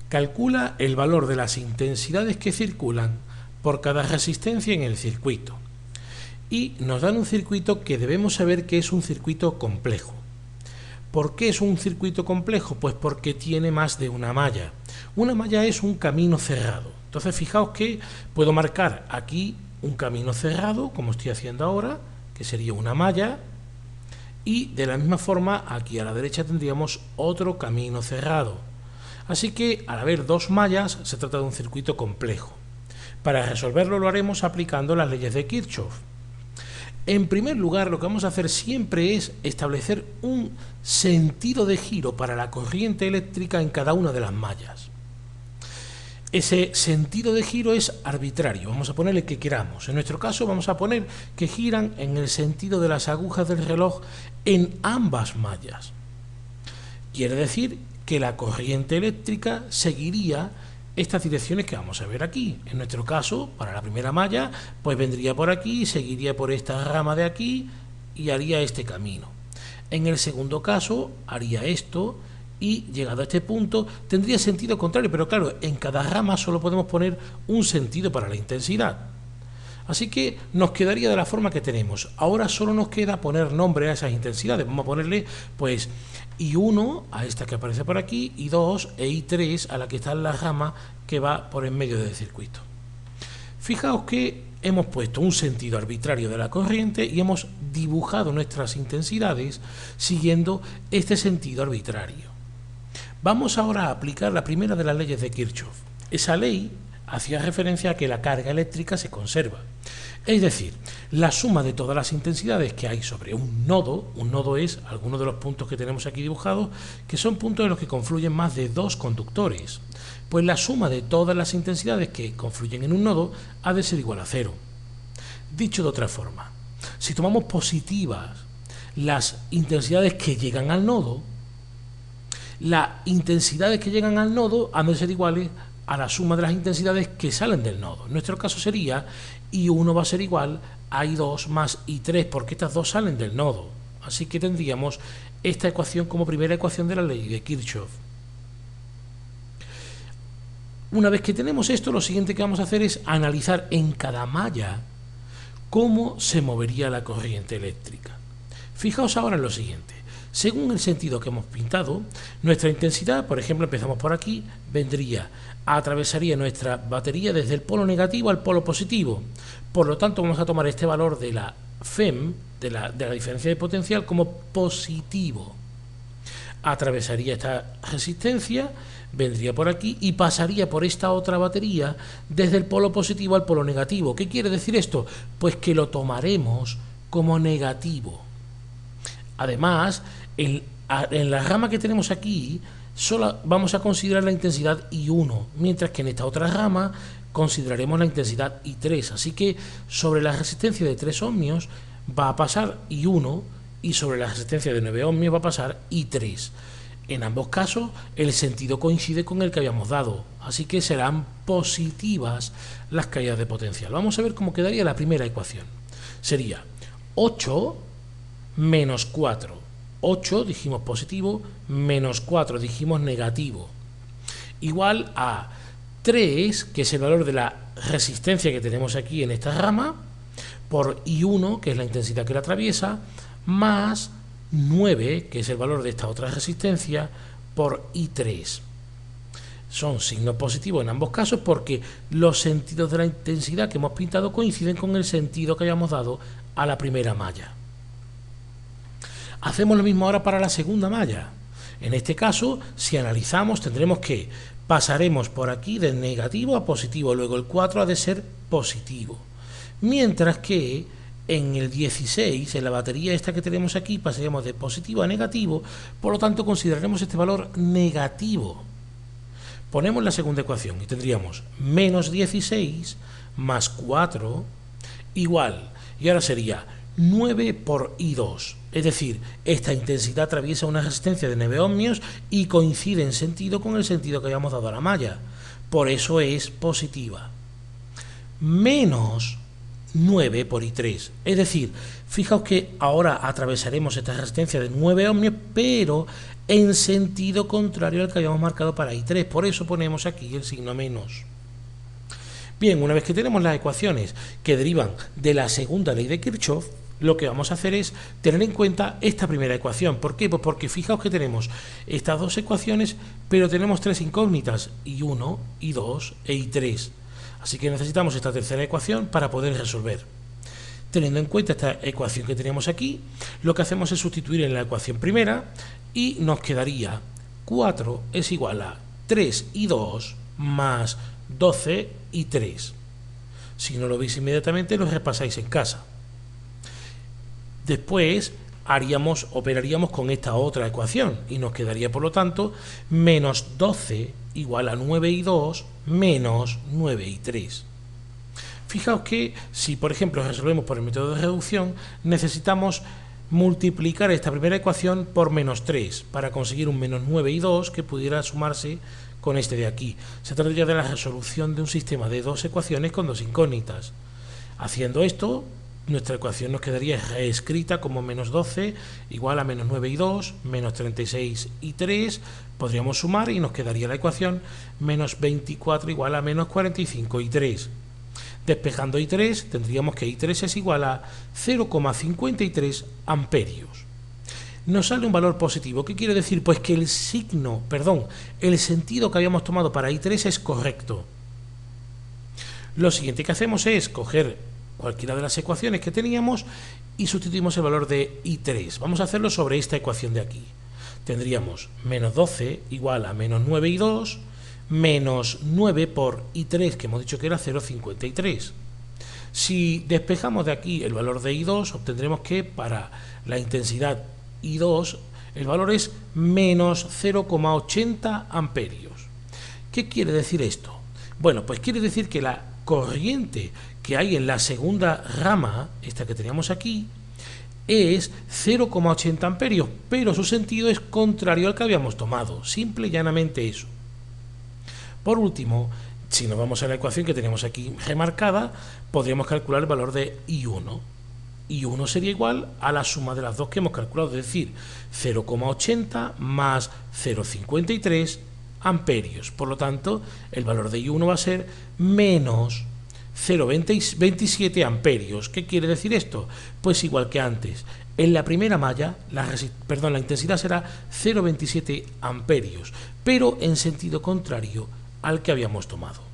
Calcula el valor de las intensidades que circulan por cada resistencia en el circuito. Y nos dan un circuito que debemos saber que es un circuito complejo. ¿Por qué es un circuito complejo? Pues porque tiene más de una malla. Una malla es un camino cerrado. Entonces fijaos que puedo marcar aquí un camino cerrado, como estoy haciendo ahora, que sería una malla, y de la misma forma aquí a la derecha tendríamos otro camino cerrado. Así que al haber dos mallas se trata de un circuito complejo. Para resolverlo lo haremos aplicando las leyes de Kirchhoff. En primer lugar, lo que vamos a hacer siempre es establecer un sentido de giro para la corriente eléctrica en cada una de las mallas. Ese sentido de giro es arbitrario, vamos a ponerle que queramos. En nuestro caso vamos a poner que giran en el sentido de las agujas del reloj en ambas mallas. Quiere decir que la corriente eléctrica seguiría estas direcciones que vamos a ver aquí. En nuestro caso, para la primera malla, pues vendría por aquí, seguiría por esta rama de aquí y haría este camino. En el segundo caso, haría esto y llegado a este punto tendría sentido contrario, pero claro, en cada rama solo podemos poner un sentido para la intensidad. Así que nos quedaría de la forma que tenemos. Ahora solo nos queda poner nombre a esas intensidades. Vamos a ponerle pues I1 a esta que aparece por aquí, I2 e I3 a la que está en la rama que va por en medio del circuito. Fijaos que hemos puesto un sentido arbitrario de la corriente y hemos dibujado nuestras intensidades siguiendo este sentido arbitrario. Vamos ahora a aplicar la primera de las leyes de Kirchhoff. Esa ley hacía referencia a que la carga eléctrica se conserva. Es decir, la suma de todas las intensidades que hay sobre un nodo es alguno de los puntos que tenemos aquí dibujados, que son puntos en los que confluyen más de dos conductores. Pues la suma de todas las intensidades que confluyen en un nodo ha de ser igual a cero. Dicho de otra forma, si tomamos positivas las intensidades que llegan al nodo, las intensidades que llegan al nodo han de ser iguales a la suma de las intensidades que salen del nodo. En nuestro caso sería I1 va a ser igual a I2 más I3, porque estas dos salen del nodo. Así que tendríamos esta ecuación como primera ecuación de la ley de Kirchhoff. Una vez que tenemos esto, lo siguiente que vamos a hacer es analizar en cada malla cómo se movería la corriente eléctrica. Fijaos ahora en lo siguiente. Según el sentido que hemos pintado, nuestra intensidad, por ejemplo, empezamos por aquí, atravesaría nuestra batería desde el polo negativo al polo positivo. Por lo tanto, vamos a tomar este valor de la FEM, de la diferencia de potencial, como positivo. Atravesaría esta resistencia, vendría por aquí y pasaría por esta otra batería desde el polo positivo al polo negativo. ¿Qué quiere decir esto? Pues que lo tomaremos como negativo. Además, en la rama que tenemos aquí, solo vamos a considerar la intensidad I1, mientras que en esta otra rama consideraremos la intensidad I3. Así que sobre la resistencia de 3 ohmios va a pasar I1 y sobre la resistencia de 9 ohmios va a pasar I3. En ambos casos, el sentido coincide con el que habíamos dado, así que serán positivas las caídas de potencial. Vamos a ver cómo quedaría la primera ecuación. Sería 8 menos 4. 8 dijimos positivo, menos 4 dijimos negativo. Igual a 3, que es el valor de la resistencia que tenemos aquí en esta rama, por I1, que es la intensidad que la atraviesa, más 9, que es el valor de esta otra resistencia, por I3. Son signos positivos en ambos casos porque los sentidos de la intensidad que hemos pintado coinciden con el sentido que hayamos dado a la primera malla. Hacemos lo mismo ahora para la segunda malla. En este caso, si analizamos, tendremos que pasaremos por aquí de negativo a positivo, luego el 4 ha de ser positivo. Mientras que en el 16, en la batería esta que tenemos aquí, pasaríamos de positivo a negativo, por lo tanto consideraremos este valor negativo. Ponemos la segunda ecuación y tendríamos menos 16 más 4 igual, y ahora sería 9 por I2, es decir, esta intensidad atraviesa una resistencia de 9 ohmios y coincide en sentido con el sentido que habíamos dado a la malla, por eso es positiva. Menos 9 por I3, es decir, fijaos que ahora atravesaremos esta resistencia de 9 ohmios, pero en sentido contrario al que habíamos marcado para I3. Por eso ponemos aquí el signo menos. Bien, una vez que tenemos las ecuaciones que derivan de la segunda ley de Kirchhoff, lo que vamos a hacer es tener en cuenta esta primera ecuación. ¿Por qué? Pues porque fijaos que tenemos estas dos ecuaciones, pero tenemos tres incógnitas, I1, I2 e I3. Así que necesitamos esta tercera ecuación para poder resolver. Teniendo en cuenta esta ecuación que tenemos aquí, lo que hacemos es sustituir en la ecuación primera y nos quedaría 4 es igual a 3I2 más 12I3. Si no lo veis inmediatamente, lo repasáis en casa. Después operaríamos con esta otra ecuación y nos quedaría, por lo tanto, menos 12 igual a 9I2 menos 9I3. Fijaos que si, por ejemplo, resolvemos por el método de reducción, necesitamos multiplicar esta primera ecuación por menos 3 para conseguir un menos 9I2 que pudiera sumarse con este de aquí. Se trata ya de la resolución de un sistema de dos ecuaciones con dos incógnitas. Haciendo esto, nuestra ecuación nos quedaría reescrita como menos 12 igual a menos 9I2 menos 36I3. Podríamos sumar y nos quedaría la ecuación menos 24 igual a menos 45I3. Despejando I3, tendríamos que I3 es igual a 0,53 amperios. Nos sale un valor positivo. ¿Qué quiere decir? Pues que el sentido que habíamos tomado para I3 es correcto. Lo siguiente que hacemos es coger cualquiera de las ecuaciones que teníamos y sustituimos el valor de I3. Vamos a hacerlo sobre esta ecuación de aquí. Tendríamos menos 12 igual a menos 9I2 menos 9 por I3, que hemos dicho que era 0,53. Si despejamos de aquí el valor de I2, obtendremos que para la intensidad I2 el valor es menos 0,80 amperios. ¿Qué quiere decir esto? Bueno, pues quiere decir que la corriente que hay en la segunda rama, esta que teníamos aquí, es 0,80 amperios, pero su sentido es contrario al que habíamos tomado, simple y llanamente eso. Por último, si nos vamos a la ecuación que tenemos aquí remarcada, podríamos calcular el valor de I1. I1 sería igual a la suma de las dos que hemos calculado, es decir, 0,80 más 0,53 amperios. Por lo tanto, el valor de I1 va a ser menos 0,27 amperios. ¿Qué quiere decir esto? Pues igual que antes. En la primera malla, la intensidad será 0,27 amperios, pero en sentido contrario al que habíamos tomado.